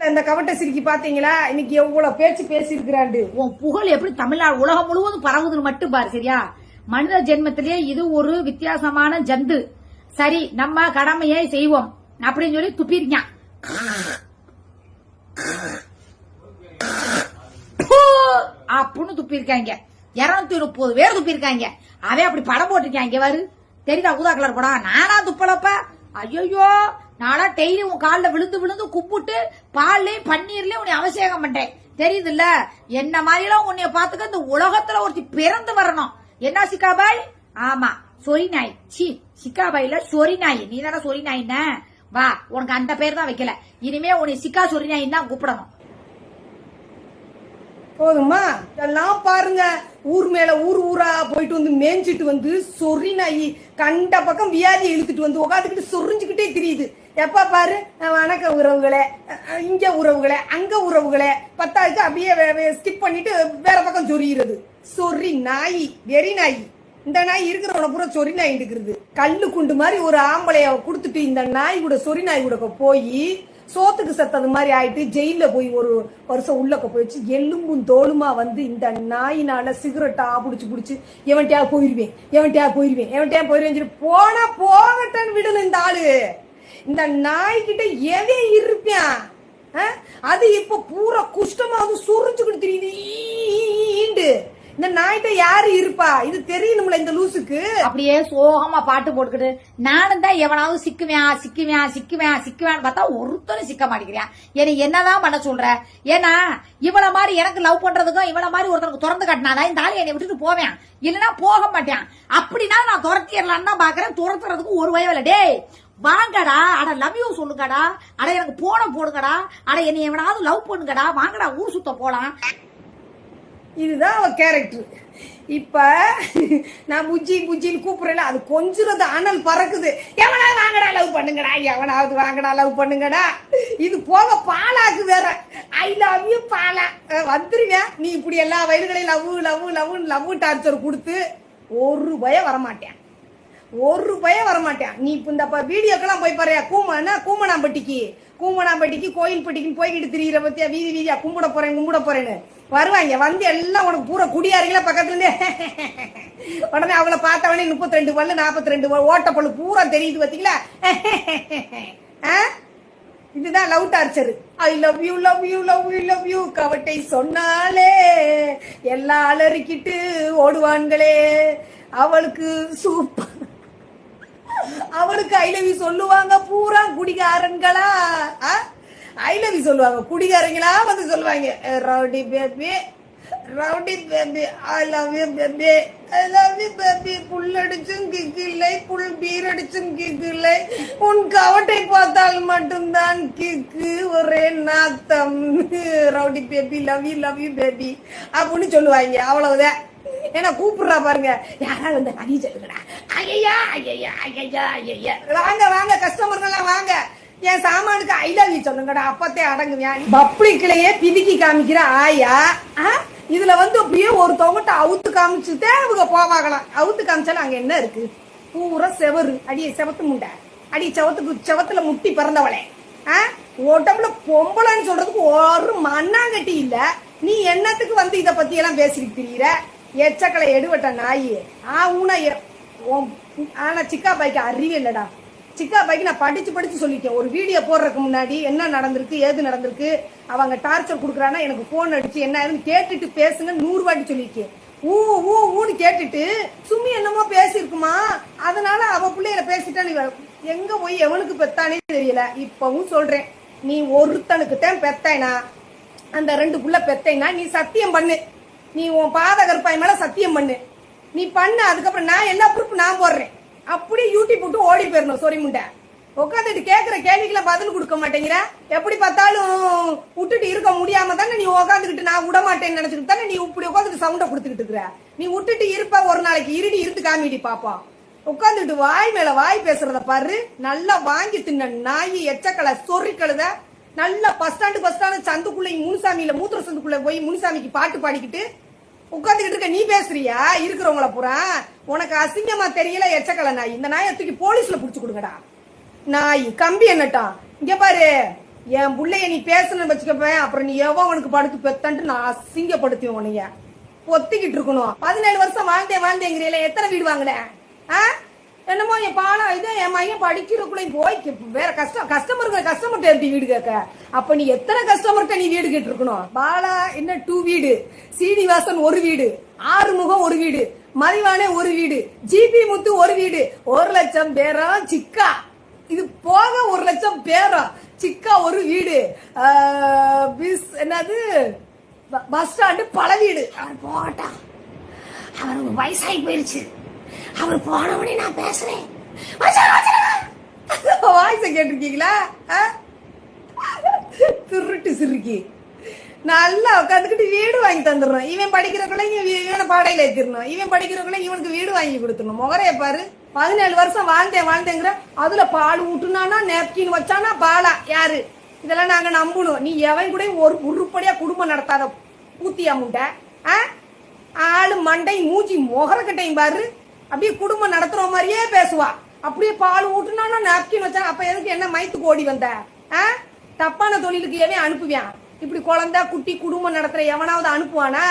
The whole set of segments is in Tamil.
இந்த கவட்ட சிரிக்கி பாத்தீங்களா? இன்னைக்கு எவ்வளவு பேச்சு பேசியிருக்கிறாண்டு. உன் புகழ் எப்படி தமிழ்நாடு உலகம் முழுவதும் பரவுதுன்னு மட்டும் பாரு. சரியா? மனித ஜென்மத்திலேயே இது ஒரு வித்தியாசமான ஜந்து. சரி, நம்ம கடமையை செய்வோம் அப்படின்னு சொல்லி துப்பிருக்கான். அப்படின்னு துப்பிருக்காங்க. 230 பேர் துப்பிருக்காங்க. அவன் அப்படி படம் போட்டிருக்காங்க. வாரு, தெரியுதா? ஊதா கலர் படம். நானா துப்பலப்ப. ஐயோ, நானா டெய்லி உன் காலில் விழுந்து விழுந்து கும்பிட்டு பால்லையும் பன்னீர்லயும் உன்னை அபிஷேகம் பண்றேன். தெரியுது இல்ல? என்ன மாதிரி எல்லாம் உன்னைய பாத்துக்க இந்த உலகத்துல ஒருத்தி பிறந்து வரணும். என்ன சிக்காபாய்? ஆமா, சொரி நாய். சி, சிக்காபாயில சொரி நாய். நீ தானே சொரி நாயின்ன. வா, உனக்கு அந்த பேர் தான் வைக்கல. இனிமே உன்னை சிக்கா சொரி நாயின்னு தான் கூப்பிடணும். போதுமா? இதெல்லாம் பாருங்க, ஊர் மேல ஊரா போயிட்டு வந்து மேய்ஞ்சிட்டு வந்து சொறி நாயி கண்ட பக்கம் வியாதி இழுத்துட்டு வந்து உட்காந்துக்கிட்டு சொரிஞ்சுக்கிட்டே தெரியுது. எப்ப பாரு வணக்க உறவுகளே, இங்க உறவுகளே, அங்க உறவுகளே, பத்தாவுக்கு அப்படியே ஸ்கிப் பண்ணிட்டு வேற பக்கம் சொரியிறது. சொறி நாயி, வெறி நாயி. இந்த நாய் இருக்கிறவன பூரா சொறி நாய் இருக்கிறது. கல்லு குண்டு மாதிரி ஒரு ஆம்பளைய கொடுத்துட்டு இந்த நாய் கூட சொறி நாய் கூட போய் சோத்துக்கு சத்தது மாதிரி ஆயிட்டு ஜெயில போய் ஒரு வருஷம் உள்ளக்க போயிடுச்சு. எலும்பும் தோளுமா வந்து இந்த நாயினால சிகரெட்டா புடிச்சு எவன்கிட்டயா போயிருவேன் போனா போகட்டான்னு விடணும். இந்த ஆளு இந்த நாய்கிட்ட எவன் இருப்பான்? அது இப்ப பூரா குஷ்டமா வந்து சுரிஞ்சுக்கிட்டு தெரியுது. இந்த நாய்கிட்ட யாரு இருப்பா? இது தெரியணும்ல இந்த லூசுக்கு. அப்படியே சோகமா பாட்டு போட்டுக்கிட்டு நானும் தான் எவனாவது சிக்குவேன் பார்த்தா ஒருத்தரும் சிக்க மாட்டேங்கிறான். எனக்கு என்னதான் பண்ண சொல்ற? ஏன்னா இவள மாதிரி எனக்கு லவ் பண்றதுக்கும் இவள மாதிரி ஒருத்தருக்கு திறந்து காட்டினாதான் இந்த ஆளு என்னை விட்டுட்டு போவேன். இல்லைன்னா போக மாட்டேன். அப்படின்னா நான் துரத்திடலான்னு தான் பாக்குறேன். துரத்துறதுக்கு ஒரு வயவில்லை. டேய் வாங்கடா, அட லவ் யூ சொல்லுங்கடா, அட எனக்கு போடுங்கடா, அட என்னை எவனாவது லவ் பண்ணுங்கடா, வாங்கடா ஊர் சுத்த போலாம். இதுதான் அவ கேரக்டர். இப்ப நான் புஜ்ஜின்னு கூப்பிடுறேன், அது கொஞ்சம் அனல் பறக்குது. எவனாவது வாங்கடா லவ் பண்ணுங்கடா, எவனாவது வாங்கடா லவ் பண்ணுங்கடா. இது போக பாலாக்கு வேற. ஐ லவ் யூ பாலா வந்துருங்க. நீ இப்படி எல்லா வயல்களையும் லவ் டார்ச்சர் கொடுத்து ஒரு பயம் வரமாட்டேன். நீ இப்ப இந்த வீடியோக்கெல்லாம் போய் பாரு. கூமனாம்பட்டிக்கு கோயில்பட்டிக்கு போய்கிட்டு திரியிற பத்தியா வீதியா கும்பிட போறேன்னு வருவாங்க. வந்து எல்லாம் உனக்கு பூரா குடியாருங்களா பக்கத்துல இருந்தே உடனே அவங்கள பார்த்தவனே 32 பல்லு 42 ஓட்ட பல்லு பூரா தெரியுது பாத்தீங்களா? இதுதான் love torture. I love you கவட்டை சொன்னாலே எல்லா அலறிக்கிட்டு ஓடுவான்களே. அவளுக்கு சூப்பர், அவளுக்கு ஐ லவ் யூ சொல்லுவாங்க பூரா குடிகாரன்களா. ஐ லவ் யூ சொல்லுவாங்க குடிகாரங்களா வந்து சொல்லுவாங்க. Rowdy baby I love you baby புல்லடிச்சும் கிக்கு இல்லை, புல் பீர் அடிச்சும் கிக்கு இல்லை, உன் கவட்டை பார்த்தால் மட்டும்தான் கிக்கு, ஒரே நாத்தம். Rowdy baby love you baby அப்படின்னு சொல்லுவாங்க. அவ்வளவுதான். ஏன்னா கூப்பிடுறா பாருங்க, யாராவது வந்து அடி சொல்லுங்கடா. ஐயா வாங்க கஸ்டமர்கள்லாம் வாங்க, என் சாமானுக்கு ஐ லவ் யூ சொல்லுங்கடா, அப்பத்தே அடங்குவேன். பப்ளிக்லயே பிதுக்கி காமிக்கிற ஆயா இதுல வந்து அப்படியே ஒரு தொங்கட்ட அவுத்து காமிச்சுட்டே இவங்க போவாங்களாம். அவுத்து காமிச்சாலும் அங்க என்ன இருக்கு? பூரா செவரு. அடியே செவத்து முண்டை, அடி செவத்துல முட்டி பிறந்தவளே. உடம்புல பொம்பளைன்னு சொல்றதுக்கு ஒரு மண்ணாங்கட்டி இல்ல. நீ என்னத்துக்கு வந்து இத பத்தி எல்லாம் பேசிட்டு திரியிற? எச்சக்களை எடுவட்ட நாயி. ஆனா சிக்கா பைக்கு அறிவே இல்லடா. சிக்கா பைக்கு நான் படிச்சு சொல்லிட்டேன். ஒரு வீடியோ போடுறதுக்கு முன்னாடி என்ன நடந்திருக்கு ஏது நடந்திருக்கு, அவங்க டார்ச்சர் கொடுக்குறான்னா எனக்கு போன் அடிச்சு என்ன ஆயிருன்னு கேட்டுட்டு பேசுங்க 100 வாட்டி சொல்லியிருக்கேன். ஊன்னு கேட்டுட்டு சும்மி என்னமோ பேசிருக்குமா, அதனால அவ பிள்ளையில பேசிட்டான்னு எங்க போய் எவனுக்கு பெத்தானே தெரியல. இப்பவும் சொல்றேன், நீ ஒருத்தனுக்கு தான் பெத்தேனா, அந்த 2 புள்ள பெத்தேனா நீ சத்தியம் பண்ணு. நீ உன் பாதகற்பாய் மேல சத்தியம் பண்ணு. நீ பண்ணு. அதுக்கப்புறம் நான் எல்லா ப்ரூஃப் நான் போடுறேன். அப்படியே யூடியூப் போட்டு ஓடி போயிடணும். சொரி முண்டை உட்காந்துட்டு கேட்கிற கேள்விக்கெல்லாம் பதில் கொடுக்க மாட்டேங்கிற. எப்படி பார்த்தாலும் விட்டுட்டு இருக்க முடியாம தானே நீ உட்காந்துக்கிட்டு நான் விட மாட்டேன்னு நினைச்சுட்டு தானே நீ இப்படி உட்காந்துட்டு சவுண்ட கொடுத்துக்கிட்டு இருக்கிற. நீ விட்டுட்டு இருப்ப, ஒரு நாளைக்கு இருந்து காமிடி பாப்பா. உட்காந்துட்டு வாய் மேல வாய் பேசுறத பாரு. நல்லா வாங்கி தின்ன நாயி எச்சக்களை சொறி கழுத. நல்லா பஸ் ஸ்டாண்டு சந்துக்குள்ள முனுசாமியில மூத்திர சந்துக்குள்ள போய் முனுசாமிக்கு பாட்டு பாடிக்கிட்டு உட்காந்துக்கிட்டு இருக்க. நீ பேசுறியா? இருக்கிறவங்கள பூரா உனக்கு அசிங்கமா தெரியல எச்சக்கலை நாய். இந்த நாயை தூக்கி போலீஸ்ல புடிச்சு கொடுங்கடா. நாய் கம்பி என்னட்டா இங்க பாரு. என் புள்ளைய நீ பேசணும்னு வச்சுக்கப்ப அப்புறம் நீ எவனுக்கு படுத்து பெத்தான்ட்டு நான் அசிங்கப்படுத்துவேன் உனைய. ஒத்திக்கிட்டு இருக்கணும். 17 வருஷம் வாழ்ந்தேங்கிறீல எத்தனை வீடு வாங்கினேன்? என்னமோ என் பாலம் இது என் மையம் படிக்கிறக்குள்ள போய் வேற கஸ்டமர்கிட்ட எப்படி வீடு கேட்க? அப்ப நீ எத்தனை கஸ்டமர்கிட்ட நீ வீடு கேட்டு இருக்கணும்? பாலா என்ன 2 வீடு, சீனிவாசன் 1 வீடு, ஆறுமுகம் 1 வீடு, மதிவானே 1 வீடு, ஜிபி முத்து 1 வீடு, 1 லட்சம் பேரம் சிக்கா. இது போக 1 லட்சம் பேரம் சிக்கா 1 வீடு. என்னது பஸ் ஸ்டாண்டு பல வீடு. போட்டா அவருக்கு வயசாகி போயிருச்சு. அவர் போனவனே நான் பேசுறேன். வாய்ஸ கேட்டிருக்கீங்களா? திருட்டு சிறுக்கி நல்லா உட்காந்துக்கிட்டு வீடு வாங்கி தந்துடணும். இவன் படிக்கிறக்குள்ள இவனை பாடையில ஏத்திடணும். இவன் படிக்கிறக்குள்ள இவனுக்கு வீடு வாங்கி கொடுத்துடணும். முகரைய பாரு. 17 வருஷம் வாழ்ந்தேங்கிற அதுல பால் ஊட்டுனானா நேப்கின் வச்சானா பாலா யாரு? இதெல்லாம் நாங்க நம்பணும். நீ எவன் கூட ஒரு உருப்படியா குடும்பம் நடத்தாத பூத்தியா முண்டை. ஆளு மண்டை மூஞ்சி முகரக்கட்டையும் பாரு. அப்படியே குடும்பம் நடத்துற மாதிரியே பேசுவா. அப்படியே பால் ஊட்டுனானா நாப்கின் வச்சா அப்ப எதுக்கு என்ன மைத்துக்கு ஓடி வந்த? தப்பான தொழிலுக்கு எவன் அனுப்புவான்? இப்படி குழந்தை குட்டி குடும்பம் நடத்துற எவனாவது அனுப்புவானா?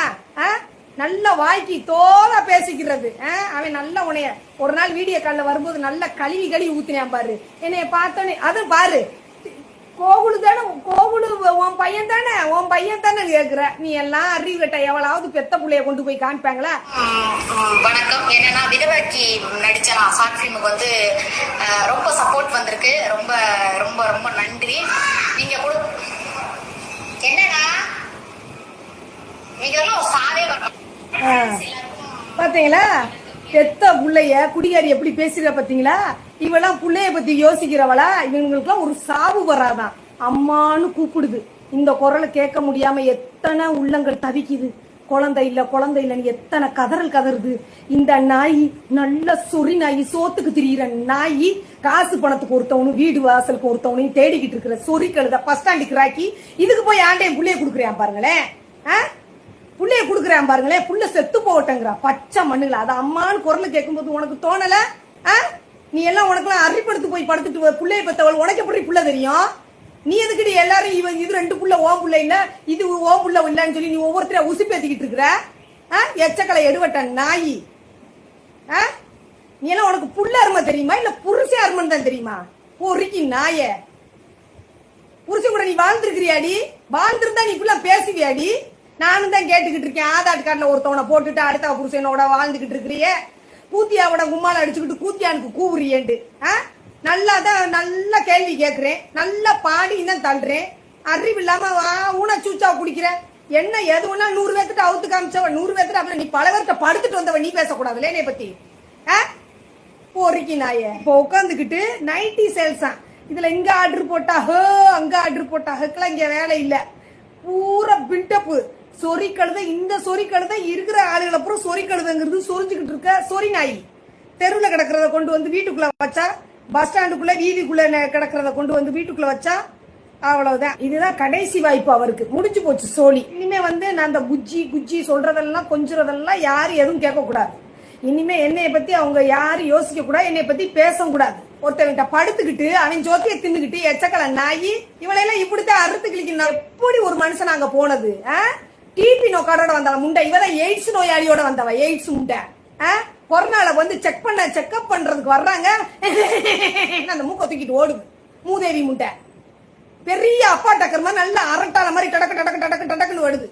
நல்ல வாய்க்கு தோலா பேசிக்கிறது. அவன் நல்ல உனைய ஒரு நாள் வீடியோ காலில் வரும்போது நல்ல கழுவி ஊத்தினான் பாரு. என்னைய பார்த்தோன்னே அது பாரு கோகுலு தானே, கோகுலு உன் பையன் தானே கேக்குற. நீ எல்லாம் அறிவு கட்ட எவ்வளவு பெத்த புள்ளைய கொண்டு போய் காமிப்பாங்களா? வணக்கம். என்னன்னா விதவாக்கி நடிச்ச நான் ஷார்ட் ஃபிலிமுக்கு வந்து ரொம்ப சப்போர்ட் வந்திருக்கு. ரொம்ப ரொம்ப ரொம்ப நன்றி. நீங்க என்னன்னா நீங்க சாவே பாத்தீங்களா பெத்த புள்ளைய குடிகாரி எப்படி பேசுற பாத்தீங்களா? இவெல்லாம் புள்ளைய பத்தி யோசிக்கிறவளா? இவங்களுக்குலாம் ஒரு சாவு வராதான். அம்மான்னு கூப்பிடுது. இந்த குரலை கேட்க முடியாம எத்தனை உள்ளங்கள் தவிக்குது. குழந்தை இல்லன்னு எத்தனை கதறுது. இந்த நாய் நல்ல சொறி நாய், சோத்துக்கு திரியிற நாய், காசு பணத்துக்கு ஒருத்தவனும் வீடு வாசலுக்கு ஒருத்தவனையும் தேடிக்கிட்டு இருக்கிற சொறி கழுத பஸ் ஸ்டாண்டுக்கு ராக்கி இதுக்கு போய் ஆண்டையும் புள்ளைய குடுக்குறேன் பாருங்களேன். புள்ளைய குடுக்குறேன் பாருங்களேன். புள்ள செத்து போகட்டங்கிறா பச்சை மண்ணுல. அது அம்மான்னு குரலை கேட்கும்போது உனக்கு தோணல? நீ எல்லாம் உனக்குலாம் அறிப்படுத்து போய் படுத்துட்டு புள்ளைய பெத்தவள் உனக்கு எப்படி புள்ள தெரியும்? நீ எதுக்கிட்டு எல்லாரும் இது 2 புள்ள ஓம் புள்ள இல்ல இது ஓம் புள்ள இல்லன்னு சொல்லி நீ ஒவ்வொருத்தர உசுப்பேத்திக்கிட்டு இருக்கிற? எச்சக்கலை எடுவட்ட நாயி. நீ எல்லாம் உனக்கு புள்ள அருமை தெரியுமா இல்ல புருஷ அருமன் தான் தெரியுமா? பொறுக்கி நாய. புருஷன் கூட நீ வாழ்ந்துருக்கிறியாடி? வாழ்ந்துருந்தா நீ இப்படிலாம் பேசுவியாடி? நானும் தான் கேட்டுக்கிட்டு இருக்கேன். ஆதார் கார்டுல ஒருத்தவனை போட்டுட்டு அடுத்த புருஷனோட வாழ்ந்துகிட்டு இருக்கிறியே. கூத்தியாவோட கும்மால அடிச்சுக்கிட்டு கூத்தியானுக்கு கூவுறியேண்டு. நல்ல கேள்வி கேட்கிறேன். நல்லா பாடி தான் தள்ளுறேன். அறிவு இல்லாம ஊன சூச்சாவை குடிக்கிற. என்ன எது ஒன்னா 100 பேர்த்திட்ட அவுத்து காமிச்சவன் 100 பேர்த்திட்ட அப்புறம் நீ பல பேர்கிட்ட படுத்துட்டு வந்தவன். நீ பேசக்கூடாதுல்ல என்னை பத்தி. போறிக்கி நாய இப்போ உட்காந்துக்கிட்டு நைட்டி சேல்ஸா. இதுல இங்க ஆர்டர் போட்டா அங்க ஆர்டர் போட்டா ஹெக்கெல்லாம் இங்க வேலை இல்ல. பூரா பில்டப். சொறி கழுத. இந்த சொறி கழுத இருக்கிற ஆளுகளை அப்புறம் சொறி கழுதுங்கிறது சொரிஞ்சுக்கிட்டு இருக்க சொறி நாய். தெருவில் கிடக்கிறத கொண்டு வந்து வீட்டுக்குள்ள வச்சா, பஸ் ஸ்டாண்டுக்குள்ள வீதிக்குள்ள கிடக்கிறத கொண்டு வந்து வீட்டுக்குள்ள வச்சா அவ்வளவுதான். இதுதான் கடைசி வாய்ப்பு அவருக்கு. முடிஞ்சு போச்சு சோழி. இனிமே வந்து நான் அந்த குஜ்ஜி சொல்றதெல்லாம் கொஞ்சுறதெல்லாம் யாரும் எதுவும் கேட்க கூடாது. இனிமே என்னைய பத்தி அவங்க யாரும் யோசிக்க கூடாது. என்னைய பத்தி பேசக்கூடாது. ஒருத்தவங்கிட்ட படுத்துக்கிட்டு அவன் ஜோத்திய தின்னுக்கிட்டு எச்சக்கலை நாயி இவளையெல்லாம் இப்படித்தான் அறுத்து கிளிக்கணும். எப்படி ஒரு மனுஷன் அங்க போனது? டிபி நோக்காரோட வந்தவ முண்டை. இவதான் எய்ட்ஸ் நோயாளியோட வந்தவ. எய்ட்ஸ் முண்டை. கொரோனால வந்து செக்அப் பண்றதுக்கு வர்றாங்க. அந்த மூக்க தூக்கிட்டு ஓடுது மூதேவி முண்டை. பெரிய அப்பா டக்கர் மாதிரி நல்ல அரட்டால மாதிரி டடக்குன்னு வருது.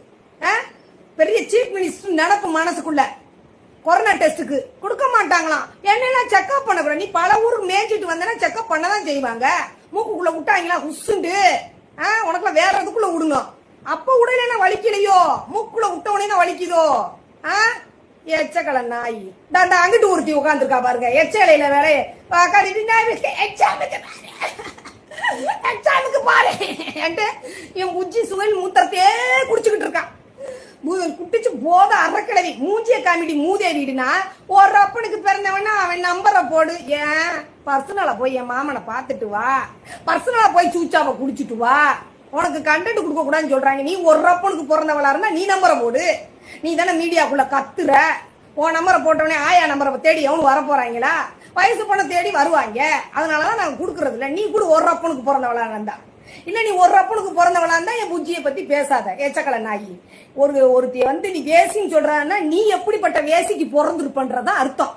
பெரிய சீஃப் மினிஸ்டர் நினப்பு மனசுக்குள்ள. கொரோனா டெஸ்ட்டுக்கு கொடுக்க மாட்டாங்களாம். என்னெல்லாம் செக்அப் பண்ண கூட நீ பல ஊருக்கு மேய்ச்சிட்டு வந்தனா செக்அப் பண்ணதான் செய்வாங்க. மூக்குக்குள்ள விட்டாங்களா உசுண்டு உனக்குலாம் வேற எதுக்குள்ள விடுங்க. அப்ப உடனே வலிக்கலையோ? மூக்குள்ள விட்ட உடனே வலிக்குதோ? எச்சக்கலை நாய். அங்கிட்டு ஒருத்தி உட்காந்துருக்கா பாருங்க. எச்சலையில வேற எக்ஸாமுக்கு பாரு என் புஜ்ஜி சுவையில் மூத்தத்தையே குடிச்சுக்கிட்டு இருக்கான். குட்டிச்சு போத அறக்கிழவி மூஞ்சிய காமிடி மூதேவிடுனா ஒரு அப்பனுக்கு பிறந்தவனா அவன் நம்பரை போடு. ஏன் பர்சனலா போய் என் மாமனை பாத்துட்டு வா. பர்சனலா போய் சூச்சாவை குடிச்சிட்டு வா. உனக்கு கண்டென்ட் கொடுக்க கூடாதுன்னு சொல்றாங்க. நீ ஒரு அப்பனுக்கு பிறந்தவளா இருந்தா நீ நம்பரை போடு. நீ தானே மீடியாக்குள்ள கத்துற. உன் நம்பரை போட்டவனே ஆயா நம்பரை தேடி எவனு வர போறாங்களா? வயசு பொண்ணை தேடி வருவாங்க. அதனாலதான் நாங்க குடுக்கறது இல்ல. நீ கூட ஒரு அப்பனுக்கு பிறந்தவளா இருந்தா இல்ல நீ ஒரு அப்பனுக்கு பிறந்தவளா இருந்தா என் புஜ்ஜியை பத்தி பேசாத ஏச்சக்கலை நாயி. ஒருத்திய வந்து நீ வேசின்னு சொல்றான்னா நீ எப்படிப்பட்ட வேசிக்கு பிறந்திருப்பன்றதா அர்த்தம்.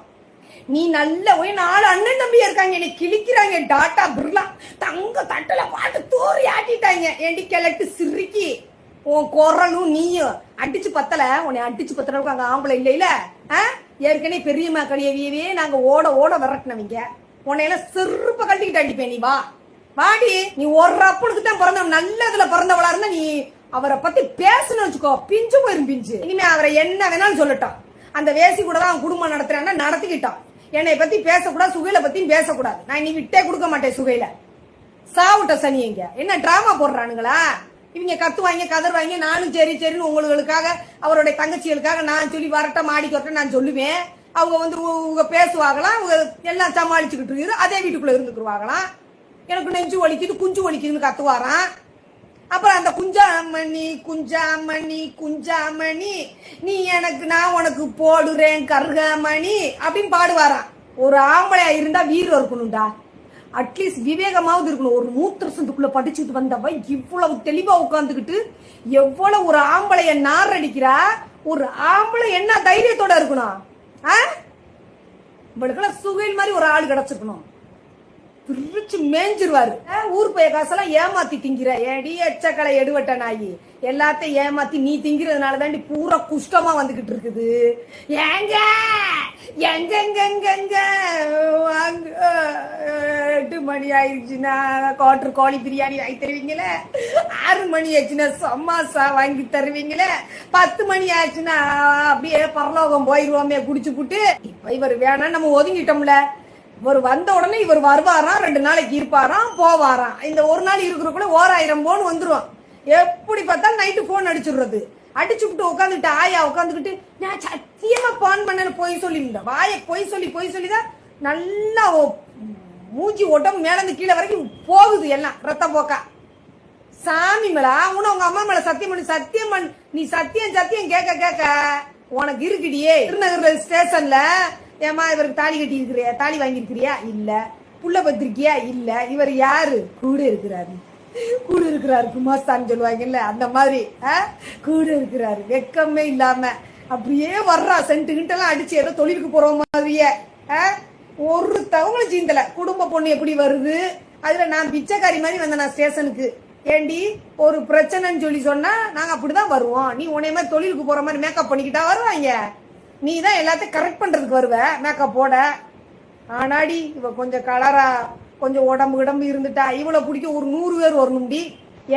நீ நல்ல ஒரு 4 அண்ணன் தம்பி இருக்காங்க, என்னை கிழிக்கிறாங்க. டாட்டா பிர்லா தங்க தட்டல பாட்டு தோறி ஆட்டிட்டாங்க. ஏண்டி கிழட்டு சிரிக்கி உன் குரலும் நீயும் அடிச்சு பத்தல. உன்னை அடிச்சு பத்தளவுக்கு அங்க ஆம்பளை இல்ல. ஏற்கனவே பெரியம்மா கழியவே நாங்க ஓட ஓட விரட்டினவங்க. உன்னையெல்லாம் செருப்ப கழட்டிக்கிட்டு அடிப்பேன். நீ வா வாடி. நீ ஒரு அப்பனுக்கு தான் பிறந்த நல்லதுல பிறந்தவளா இருந்தா நீ அவரை பத்தி பேசணும்னு வச்சுக்கோ, பிஞ்சு போயிரும் பிஞ்சு. இனிமே அவரை என்ன வேணாலும் சொல்லட்டும். அந்த வேசி கூட தான் குடும்பம் நடத்துறான்னா நடத்திக்கிட்டான். என்னை பத்தி பேசக்கூடாது, சுகையில பத்தியும் பேசக்கூடாது. நான் நீ விட்டே கொடுக்க மாட்டேன். சுகையில சாவுட்ட சனி எங்க என்ன டிராமா போடுறானுங்களா இவங்க, கத்துவாங்க கதறுவாங்க. நானும் சரி சரின்னு உங்களுக்காக அவருடைய தங்கச்சிகளுக்காக நான் சொல்லி வரட்ட மாடிக்கு வரட்ட நான் சொல்லுவேன். அவங்க வந்து பேசுவாங்களாம், அவங்க எல்லாம் சமாளிச்சுக்கிட்டு இருக்கு. அதே வீட்டுக்குள்ள இருந்துக்குருவாங்களாம். எனக்கு நெஞ்சு வலிக்குது குஞ்சு வலிக்குதுன்னு கத்துவாராம். அப்புறம் அந்த குஞ்சாமணி குஞ்சாமணி குஞ்சாமணி நீ எனக்கு நான் உனக்கு போடுறேன் கருகமணி அப்படின்னு பாடுவாராம். ஒரு ஆம்பளையா இருந்தா வீரம் இருக்கணும்டா, அட்லீஸ்ட் விவேகமாவது இருக்கணும். ஒரு 100% படிச்சுட்டு வந்தவ இவ்வளவு தெளிவா உட்காந்துக்கிட்டு எவ்வளவு ஒரு ஆம்பளைய நார் அடிக்கிறா. ஒரு ஆம்பளை என்ன தைரியத்தோட இருக்கணும்? இவளுக்கெல்லாம் சுகையில் மாதிரி ஒரு ஆள் கிடைச்சிருக்கணும். பிரிச்சு மேஞ்சிருவாரு. ஊர் பைய காசெல்லாம் ஏமாத்தி திங்கிற ஏடி எச்சக்கலை எடுவட்ட நாயி. எல்லாத்தையும் ஏமாத்தி நீ திங்கிறதுனால தாண்டி பூரா குஷ்டமா வந்துகிட்டு இருக்குது. ஏங்க எங்க 8 மணி ஆயிடுச்சுன்னா குவார்டர் கோழி பிரியாணி வாங்கி தருவீங்களே, 6 மணி ஆச்சுன்னா சமாசா வாங்கி தருவீங்களே, 10 மணி ஆச்சுன்னா அப்படியே பரலோகம் போயிருவோமே குடிச்சு புட்டு. இப்ப இவர் வேணாம் நம்ம ஒதுங்கிட்டோம்ல. இவர் வந்த உடனே இவர் வருவாராம், 2 நாளைக்கு இருப்பாராம் போவாராம். இந்த ஒரு நாள் இருக்கிறக்குள்ள 1000 போன் வந்துரும். எப்படி பார்த்தாலும் நைட்டு போன் அடிச்சுடுறது. அடிச்சுட்டு உட்காந்துட்டு ஆயா உட்காந்துக்கிட்டு நான் சத்தியமா போன் பண்ணு போய் சொல்லிருந்தேன். வாயை பொய் சொல்லிதான் நல்லா மூஞ்சி ஓட்டம் மேலந்து கீழே வரைக்கும் போகுது எல்லாம் ரத்த போக்கா. சாமி மேல உன உங்க அம்மா மேல சத்தியம் பண்ணி சத்தியம் பண்ணி நீ சத்தியம் கேட்க உனக்கு இருக்குடியே. திருநகர் ஸ்டேஷன்ல ஏமா இவருக்கு தாலி கட்டி இருக்கிறியா, தாலி வாங்கி இருக்கிறியா? இல்ல. புள்ள பத்திரிக்கையா? இல்ல. இவர் யாரு? கூட இருக்கிறாரு குமாஸ்தான் சொல்லுவாங்கல்ல அந்த மாதிரி கூட இருக்கிறாரு. வெக்கமே இல்லாம அப்படியே வர்றா. சென்ட்டு கிண்டெல்லாம் அடிச்சு ஏதோ தொழிலுக்கு போற மாதிரியே ஒரு தவங்களும் சீந்தல. குடும்ப பொண்ணு எப்படி வருது? அதுல நான் பிச்சைக்காரி மாதிரி வந்தேன் நான் ஸ்டேஷனுக்கு. ஏண்டி ஒரு பிரச்சனைன்னு சொல்லி சொன்னா நாங்க அப்படிதான் வருவோம். நீ உன்னைய மாதிரி தொழிலுக்கு போற மாதிரி மேக்கப் பண்ணிக்கிட்டா வருவாங்க. நீ தான் எல்லாத்தையும் கரெக்ட் பண்றதுக்கு வருவ மேக்கப் போட. ஆனாடி இவ கொஞ்சம் கலரா கொஞ்சம் உடம்பு இருந்துட்டா இவ்வளவு பிடிக்க ஒரு 100 பேர் வரணும்டி.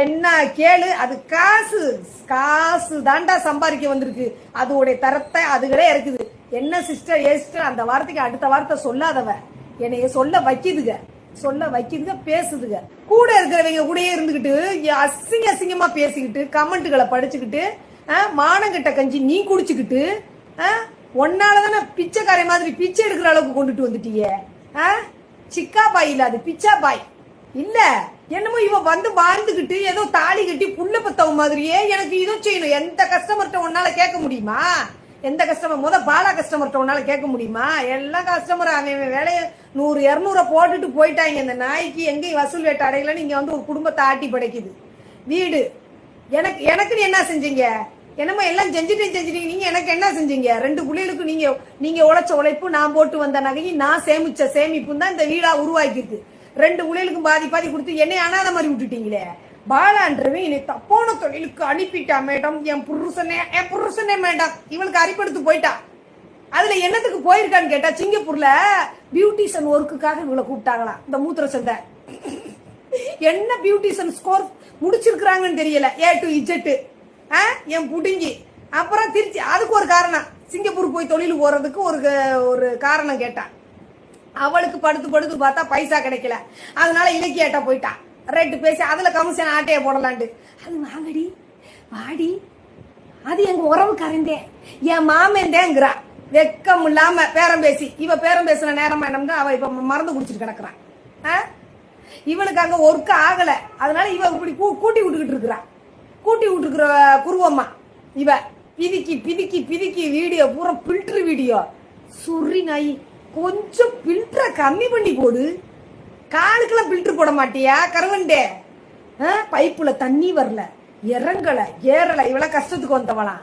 என்ன கேளு, அது காசு தாண்டா சம்பாதிக்க வந்திருக்கு. அதோடைய தரத்தை அதுகளே இருக்குது. என்ன சிஸ்டர் ஏ சிஸ்டர் அந்த வார்த்தைக்கு அடுத்த வார்த்தை சொல்லாதவ என்னைய சொல்ல வைக்குதுங்க பேசுதுங்க. கூட இருக்கிறவங்க கூடயே இருந்துகிட்டு அசிங்கமா பேசிக்கிட்டு கமெண்ட்டுகளை படிச்சுக்கிட்டு மானங்கிட்ட கஞ்சி நீ குடிச்சுக்கிட்டு ஒன்னாலதானே பிச்சைக்காரை மாதிரி பிச்சை எடுக்கிற அளவுக்கு கொண்டுட்டு வந்துட்டீங்க. சிக்கா பாய் இல்ல, அது பிச்சா பாய் இல்ல. என்னமோ இவ வந்து வாழ்ந்துகிட்டு ஏதோ தாலி கட்டி புள்ள பத்தவ மாதிரியே எனக்கு இதோ செய்யணும். எந்த கஸ்டமர்கிட்ட உன்னால கேட்க முடியுமா? எந்த கஸ்டமர் பாலா கஸ்டமர்கிட்ட உன்னால கேட்க முடியுமா? எல்லா கஸ்டமர் அவன் வேலைய 100-200 போட்டுட்டு போயிட்டாங்க. இந்த நாய்க்கு எங்கேயும் வசூல் வேட்டை அடையலன்னு இங்க வந்து ஒரு குடும்பத்தை ஆட்டி படைக்குது. வீடு எனக்கு என்ன செஞ்சீங்க? என்னமோ எல்லாம் செஞ்சுட்டீங்க. நீங்க எனக்கு என்ன செஞ்சீங்க? 2 பிள்ளைகளுக்கு நீங்க உழைச்ச உழைப்பு, நான் போட்டு வந்த நகையும் நான் சேமிச்ச சேமிப்பும் தான் இந்த வீடா உருவாக்கிருக்கு. 2 பிள்ளைகளுக்கும் பாதி கொடுத்து என்னை அனாத மாதிரி விட்டுட்டீங்களே. பாலான்றவன் என்னை தப்பான தொழிலுக்கு அனுப்பிட்டா மேடம். என் புருஷனே மேடம் இவளுக்கு அரிப்படுத்து போயிட்டா. அதுல என்னத்துக்கு போயிருக்கான்னு கேட்டா சிங்கப்பூர்ல பியூட்டிஷியன் ஒர்க்குக்காக இவளை கூப்பிட்டாங்களாம். இந்த மூத்திர சந்தை என்ன பியூட்டிஷியன் ஸ்கோர் முடிச்சிருக்கிறாங்கன்னு தெரியல. A to Z என் புடுங்கி. அப்புறம் திருச்சி அதுக்கு ஒரு காரணம், சிங்கப்பூர் போய் தொழில் போறதுக்கு ஒரு காரணம் கேட்டான். அவளுக்கு படுத்து பார்த்தா பைசா கிடைக்கல. அதனால இலக்கியாட்ட போயிட்டான். ரேட்டு பேசி அதுல கமிஷன் ஆட்டைய போடலான்ட்டு. அது வாங்கடி வாடி, அது எங்க உறவுக்காரந்தே என் மாமேந்தேங்கிறா. வெக்கம் இல்லாம பேரம் பேசி இவ பேரம் பேசுன நேரமா என்னம்னா அவ இப்ப மறந்து குடிச்சிட்டு கிடக்குறான். இவளுக்கு அங்க ஒர்க் ஆகல. அதனால இவ இப்படி கூட்டி விட்டுக்கிட்டு இருக்கிறா. கூட்டி விட்டுருக்குற குருவம்மா இவ பிதிக்கி வீடியோ பூரா பில்டர் வீடியோ. சுரி நாய் கொஞ்சம் பில்டரை கம்மி பண்ணி போடு. காலுக்கெல்லாம் பில்டர் போட மாட்டியா கருவண்டே? பைப்புல தண்ணி வரல, இறங்கல, ஏறல, இவ்வளவு கஷ்டத்துக்கு வந்தவளாம்.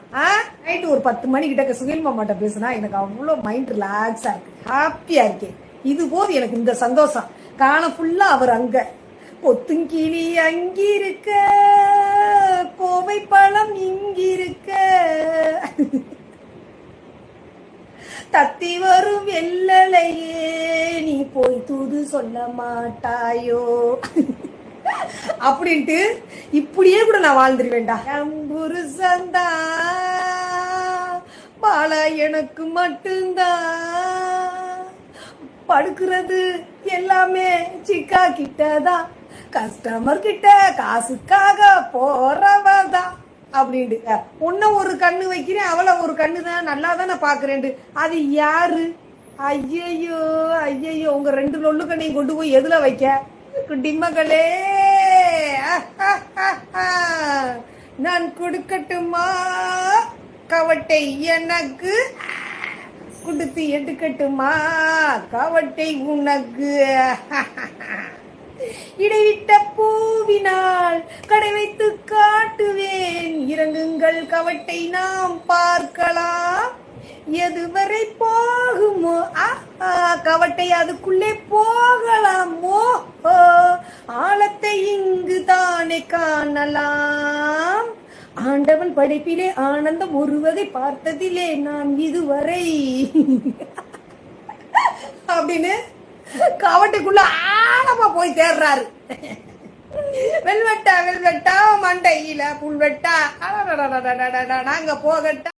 நைட்டு ஒரு 10 மணி கிட்ட சுகில் மாமாட்ட பேசுனா எனக்கு அவ்வளவு மைண்ட் ரிலாக்ஸா இருக்கு, ஹாப்பியா இருக்கேன். இது போது எனக்கு இந்த சந்தோஷம். காலம் ஃபுல்லா அவர் அங்க, பொத்துங்கிளி அங்கிருக்க, கோவை பழம் இங்கிருக்க, தத்தி வரும் வெள்ளலையே நீ போய் தூது சொல்ல மாட்டாயோ அப்படின்ட்டு இப்படியே கூட நான் வாழ்ந்துருவேண்டா. புருஷந்தா பாலா எனக்கு மட்டும்தான், படுக்கிறது எல்லாமே சிக்கா கிட்டதான், கஸ்டமர் கிட்ட காசுக்காக போறவதான் அப்படின்ட்டு. உன்ன ஒரு கண்ணு வைக்கிறேன், அவளை ஒரு கண்ணு தான், நல்லா தானே பாக்குறேன். அது யாரு? ஐயையோ ஐயையோ, உங்க 2 நொல்லு கண்ணையும் கொண்டு போய் எதுல வைக்க? குட்டிமகளே நான் கொடுக்கட்டுமா கவட்டை, எனக்கு கொடுத்து எடுக்கட்டுமா கவட்டை உனக்கு? இடைவிட்ட பூவினால் கடை வைத்து காட்டுவேன், இறங்குங்கள் கவட்டை நாம் பார்க்கலாம், எதுவரை போகுமோ கவட்டை அதுக்குள்ளே போகலாமோ, ஆழத்தை இங்கு தானே காணலாம், ஆண்டவன் படைப்பிலே ஆனந்தம் ஒருவகை பார்த்ததிலே நான் இதுவரை அப்படின்னு கவட்டைக்குள்ள ஆழமா போய் தேடுறாரு. வெல்வெட்டா வெல்வெட்டா மண்டையில புல்வெட்டா, நாங்க போகட்டா.